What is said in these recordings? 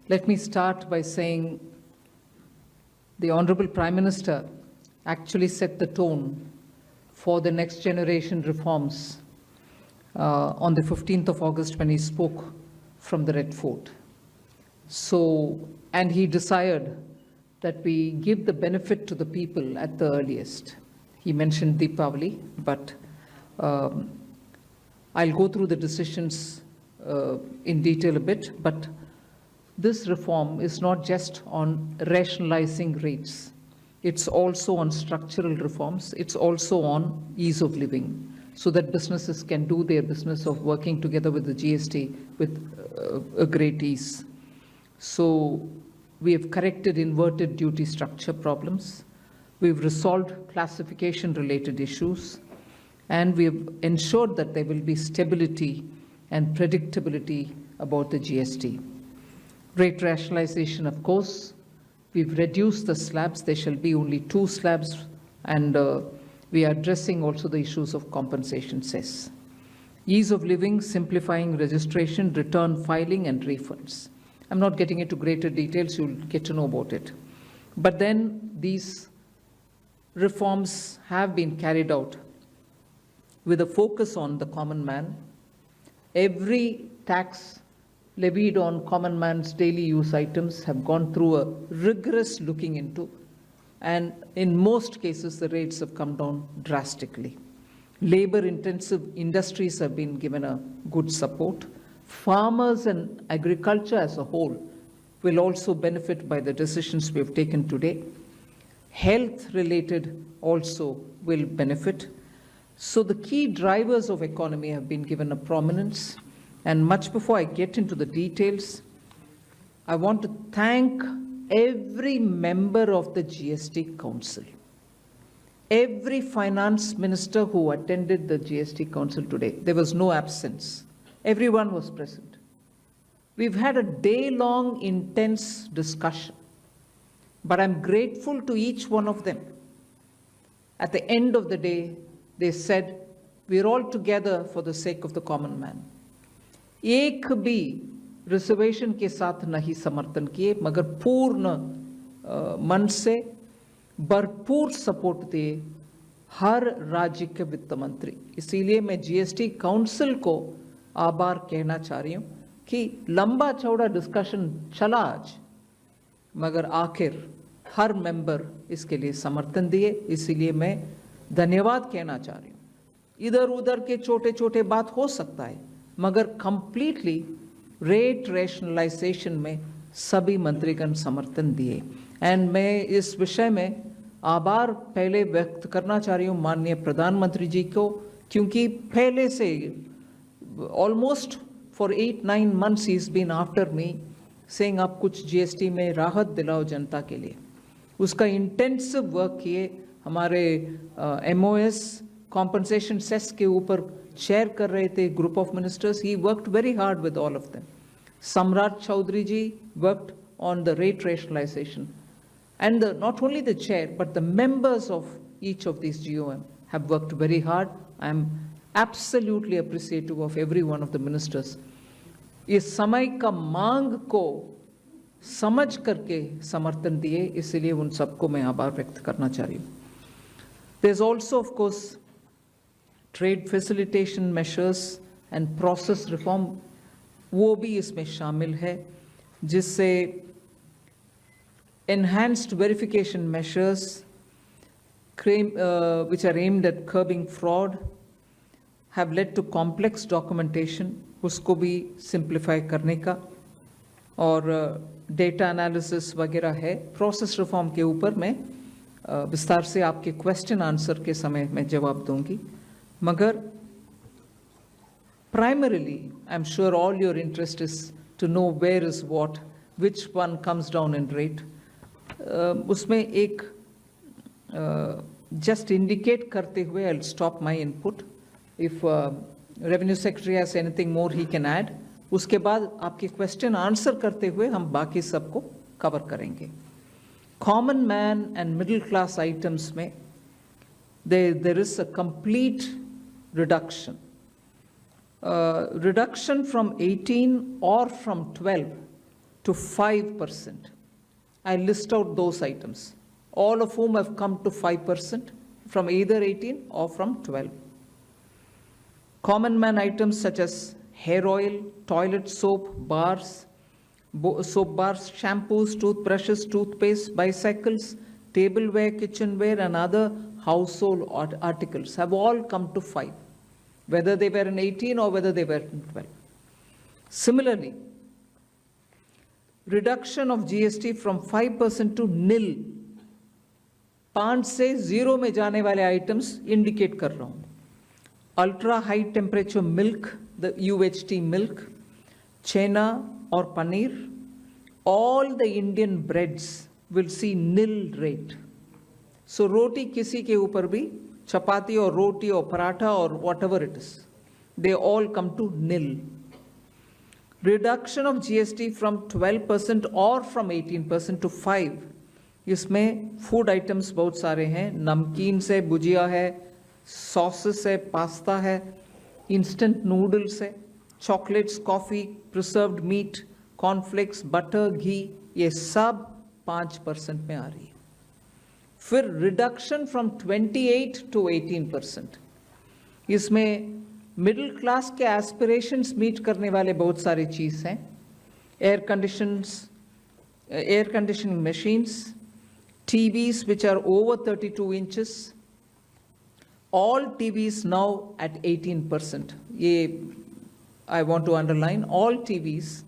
Let me start by saying the Honorable Prime Minister actually set the tone for the next generation reforms on the 15th of August when he spoke from the Red Fort. And he desired that we give the benefit to the people at the earliest. He mentioned Deepavali, but I'll go through the decisions in detail a bit, but this reform is not just on rationalizing rates. It's also on structural reforms. It's also on ease of living, so that businesses can do their business of working together with the GST with a great ease. So we have corrected inverted duty structure problems. We've resolved classification-related issues, and we have ensured that there will be stability and predictability about the GST. Rate rationalization, of course. We've reduced the slabs. There shall be only 2 slabs, and we are addressing also the issues of compensation cess. Ease of living, simplifying registration, return filing, and refunds. I'm not getting into greater details. You'll get to know about it. But then these reforms have been carried out with a focus on the common man. Every tax levied on common man's daily use items have gone through a rigorous looking into, and in most cases the rates have come down drastically. Labor-intensive industries have been given a good support. Farmers and agriculture as a whole will also benefit by the decisions we have taken today. Health-related also will benefit. So the key drivers of economy have been given a prominence. And much before I get into the details, I want to thank every member of the GST Council, every finance minister who attended the GST Council today. There was no absence. Everyone was present. We've had a day-long intense discussion, but I'm grateful to each one of them. At the end of the day, they said, we're all together for the sake of the common man. एक भी reservation के साथ नहीं समर्थन किए, मगर पूर्ण मन से भरपूर सपोर्ट दिए हर राज्य के वित्त मंत्री. इसीलिए मैं जीएसटी काउंसिल को आभार कहना चाह रही हूँ कि लंबा चौड़ा डिस्कशन चला आज, मगर आखिर हर मेंबर इसके लिए समर्थन दिए. इसीलिए मैं धन्यवाद कहना चाह रही हूँ. इधर उधर के छोटे छोटे बात हो सकता है, मगर कंप्लीटली रेट रैशनलाइजेशन में सभी मंत्रीगण समर्थन दिए. एंड मैं इस विषय में आभार पहले व्यक्त करना चाह रही हूँ माननीय प्रधानमंत्री जी को, क्योंकि पहले से almost for 8-9 months he is been after me saying आप कुछ जीएसटी में राहत दिलाओ जनता के लिए. उसका इंटेंसिव वर्क किए. हमारे एमओएस कॉम्पनसेशन सेस के ऊपर चेयर कर रहे थे group of ministers. He worked very hard with all of them. Samrat Choudhary ji worked on the rate rationalisation, and not only the chair but the members of each of these GOM have worked very hard. I am absolutely appreciative of every one of the ministers. इस समय का मांग को समझ करके समर्थन दिए, इसलिए उन सबको मैं आभार व्यक्त करना चाह रही हूँ. There's also of course trade facilitation measures and process reform, वो भी इसमें शामिल है, जिससे enhanced verification measures which are aimed at curbing fraud have led to complex documentation, उसको भी simplify करने का, और data analysis वगैरह है. Process reform के ऊपर मैं विस्तार से आपके question answer के समय में जवाब दूंगी. मगर primarily, I'm sure all your interest is to know where is what, which one comes down in rate. उसमें एक just indicate करते हुए I'll stop my input. If Revenue Secretary has anything more he can add. उसके बाद आपके question answer करते हुए हम बाकी सबको cover करेंगे. Common man and middle class items में there is a complete reduction. Reduction from 18 or from 12 to 5%. I list out those items, all of whom have come to 5% from either 18 or from 12. Common man items such as hair oil, toilet soap, bars, soap bars, shampoos, toothbrushes, toothpaste, bicycles, tableware, kitchenware, and other household articles have all come to 5, whether they were in 18 or whether they were in 12. Similarly, reduction of GST from 5% to nil. 5 से 0 में जाने वाले items indicate कर रहा हूँ. Ultra high temperature milk, the UHT milk, chena or paneer, all the Indian breads will see nil rate. So roti kisi ke upar bhi, chapati or roti or paratha or whatever it is, they all come to nil. Reduction of GST from 12% or from 18% to 5%. इसमें food items बहुत सारे हैं, नमकीन से भुजिया है, sauces है, pasta है, instant noodles है, chocolates, coffee, preserved meat, cornflakes, butter, घी, ये सब 5% में आ रही है. फिर रिडक्शन फ्रॉम 28 to 18%. इसमें मिडिल क्लास के एस्पिरेशंस मीट करने वाले बहुत सारी चीज़ हैं. Air conditioning machines, TVs which are over 32 inches, all TVs now at 18%. I want to underline, all TVs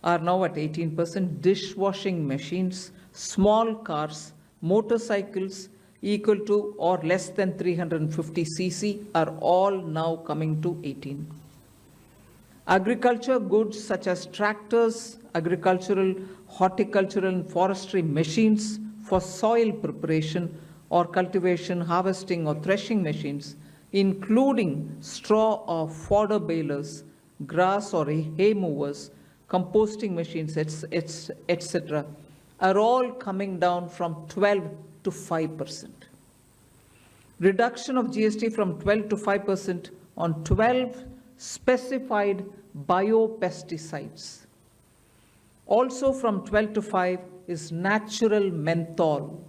are now at 18%. Dishwashing machines, small cars, motorcycles equal to or less than 350 cc are all now coming to 18. Agriculture goods such as tractors, agricultural, horticultural and forestry machines for soil preparation or cultivation, harvesting or threshing machines, including straw or fodder balers, grass or hay movers, composting machines, etc., are all coming down from 12 to 5%. Reduction of GST from 12 to 5% on 12 specified biopesticides. Also from 12 to 5 is natural menthol.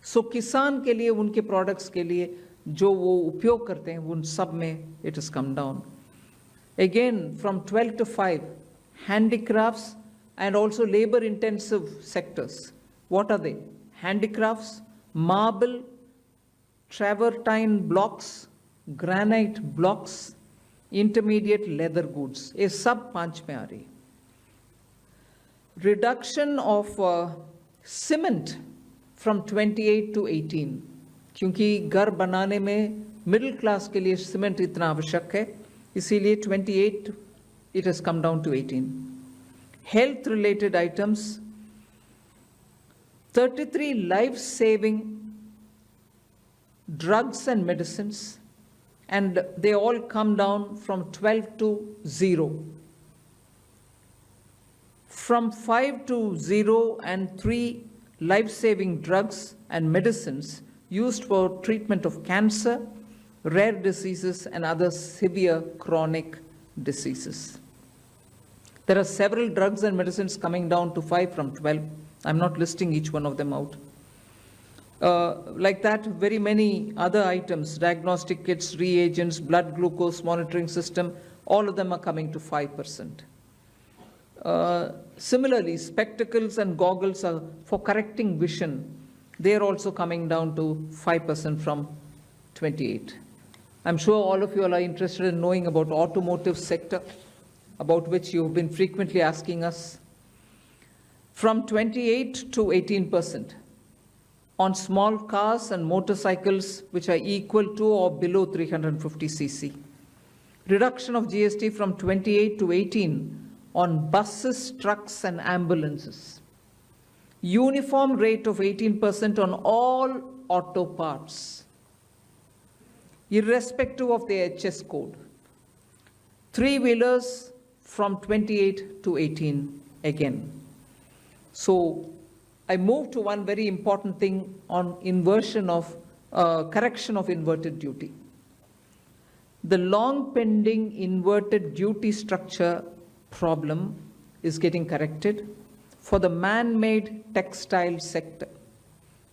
So किसान के लिए, उनके products के लिए जो वो उपयोग करते हैं, उन सब में it has come down. Again, from 12 to 5, handicrafts and also labor-intensive sectors. What are they? Handicrafts, marble, travertine blocks, granite blocks, intermediate leather goods. ये सब 5 में आ रही. Reduction of cement from 28 to 18, क्योंकि घर बनाने में मिडिल क्लास के लिए सीमेंट इतना आवश्यक है, इसीलिए 28 it has come down to 18. Health related items, 33 life-saving drugs and medicines, and they all come down from 12 to 0. From 5 to 0 and 3 life-saving drugs and medicines used for treatment of cancer, rare diseases, and other severe chronic diseases. There are several drugs and medicines coming down to 5 from 12. I'm not listing each one of them out. Like that, very many other items, diagnostic kits, reagents, blood glucose monitoring system, all of them are coming to 5%. Similarly, spectacles and goggles are for correcting vision. They are also coming down to 5% from 28. I'm sure all of you are interested in knowing about automotive sector, about which you've been frequently asking us. From 28 to 18% on small cars and motorcycles which are equal to or below 350 cc. Reduction of GST from 28 to 18 on buses, trucks, and ambulances. Uniform rate of 18% on all auto parts, irrespective of the HS code. Three-wheelers from 28 to 18 again. So I move to one very important thing on inversion of, correction of inverted duty. The long pending inverted duty structure problem is getting corrected for the man-made textile sector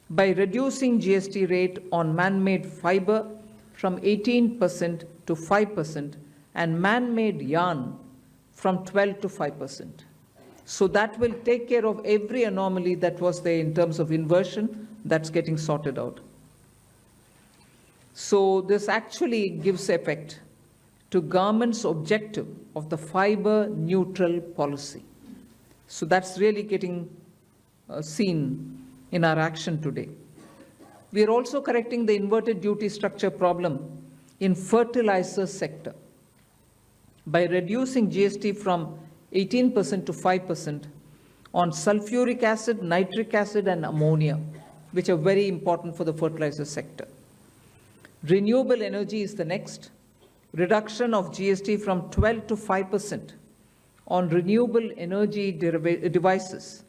by reducing GST rate on man-made fiber from 18% to 5% and man-made yarn from 12 to 5%. So that will take care of every anomaly that was there in terms of inversion that's getting sorted out. So this actually gives effect to government's objective of the fiber neutral policy. So that's really getting seen in our action today. We are also correcting the inverted duty structure problem in fertilizer sector by reducing GST from 18% to 5% on sulfuric acid, nitric acid, and ammonia, which are very important for the fertilizer sector. Renewable energy is the next. Reduction of GST from 12 to 5% on renewable energy devices,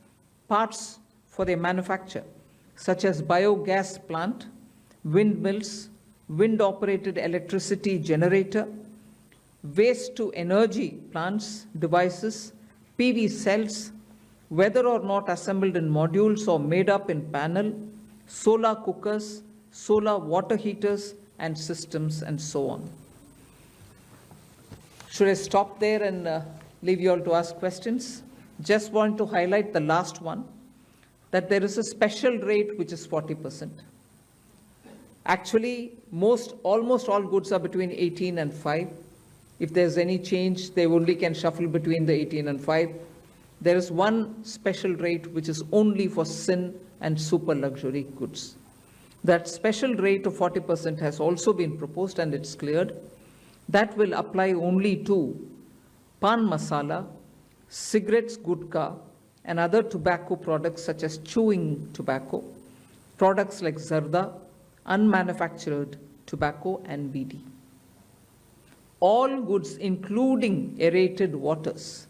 parts for their manufacture, such as biogas plant, windmills, wind-operated electricity generator, waste-to-energy plants, devices, PV cells, whether or not assembled in modules or made up in panel, solar cookers, solar water heaters, and systems, and so on. Should I stop there and leave you all to ask questions? Just want to highlight the last one, that there is a special rate which is 40%. Actually, almost all goods are between 18 and 5. If there's any change, they only can shuffle between the 18 and 5. There is one special rate which is only for sin and super luxury goods. That special rate of 40% has also been proposed and it's cleared. That will apply only to pan masala, cigarettes, gutka, and other tobacco products such as chewing tobacco, products like zarda, unmanufactured tobacco, and BD. All goods, including aerated waters,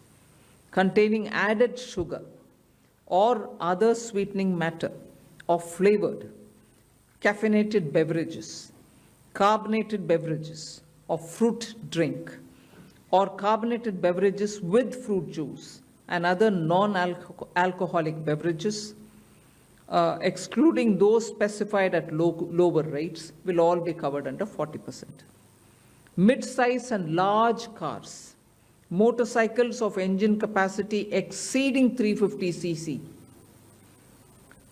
containing added sugar or other sweetening matter or flavored, caffeinated beverages, carbonated beverages, or fruit drink, or carbonated beverages with fruit juice and other non-alcoholic beverages, excluding those specified at lower rates, will all be covered under 40%. Mid-size and large cars, motorcycles of engine capacity exceeding 350 cc,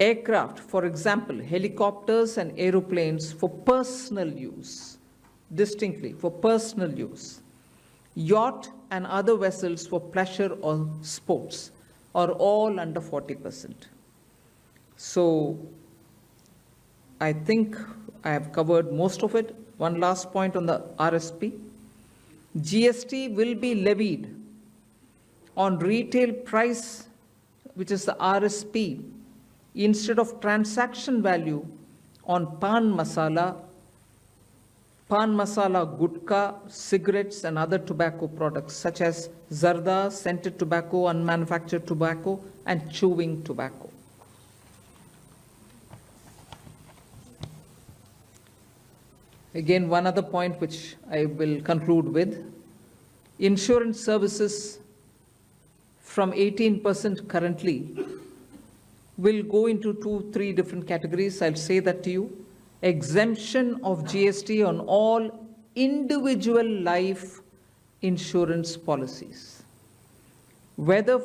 aircraft, for example, helicopters and aeroplanes for personal use, distinctly for personal use, yacht and other vessels for pleasure or sports are all under 40%. So I think I have covered most of it. One last point on the RSP. GST will be levied on retail price, which is the RSP, instead of transaction value on pan masala, gutka, cigarettes, and other tobacco products such as zarda, scented tobacco, unmanufactured tobacco, and chewing tobacco. Again, one other point which I will conclude with. Insurance services from 18% currently will go into 2-3 different categories. I'll say that to you. Exemption of GST on all individual life insurance policies, whether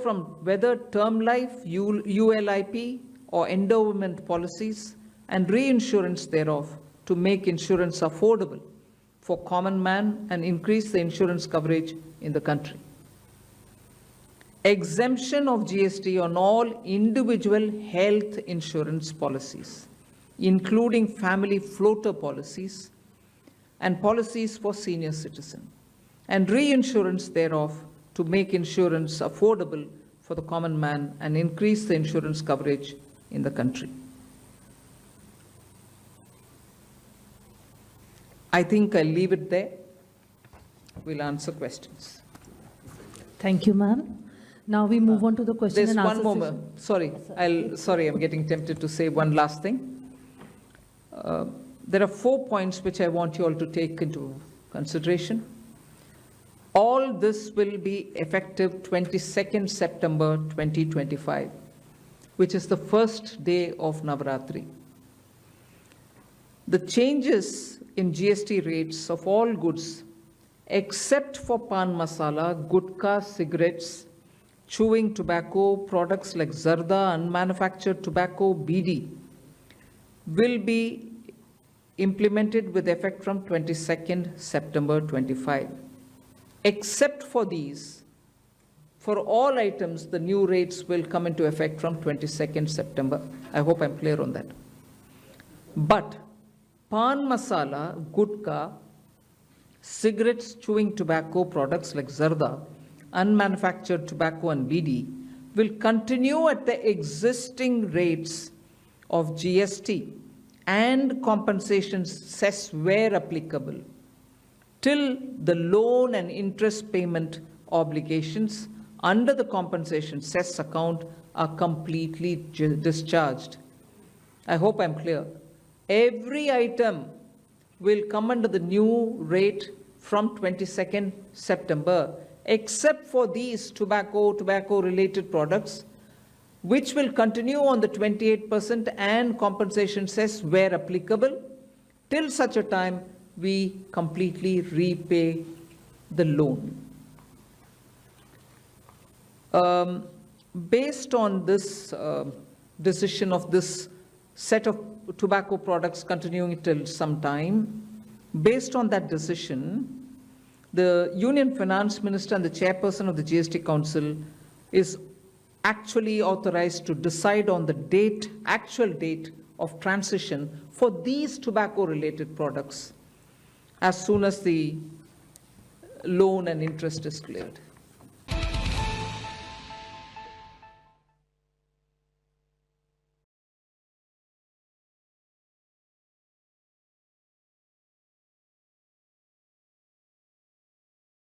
term life, ULIP, or endowment policies, and reinsurance thereof, to make insurance affordable for common man and increase the insurance coverage in the country. Exemption of GST on all individual health insurance policies, including family floater policies and policies for senior citizens, and reinsurance thereof to make insurance affordable for the common man and increase the insurance coverage in the country. I think I'll leave it there. We'll answer questions. Thank you, ma'am. Now we move on to the question There's and answer one more. Sorry, I'm getting tempted to say one last thing. There are 4 points which I want you all to take into consideration. All this will be effective 22nd September 2025, which is the first day of Navaratri. The changes in GST rates of all goods, except for pan masala, gutka, cigarettes, chewing tobacco, products like zarda, unmanufactured tobacco, BD, will be implemented with effect from 22nd September 25. Except for these, for all items, the new rates will come into effect from 22nd September. I hope I'm clear on that. But pan masala, gutka, cigarettes, chewing tobacco, products like zarda, unmanufactured tobacco and BD will continue at the existing rates of GST and compensation cess where applicable till the loan and interest payment obligations under the compensation cess account are completely discharged. I hope I'm clear. Every item will come under the new rate from 22nd September, except for these tobacco-related products, which will continue on the 28% and compensation cess where applicable, till such a time we completely repay the loan. Based on this decision of this set of tobacco products continuing till some time, based on that decision, the Union Finance Minister and the Chairperson of the GST Council is actually authorized to decide on the date, actual date of transition for these tobacco-related products as soon as the loan and interest is cleared.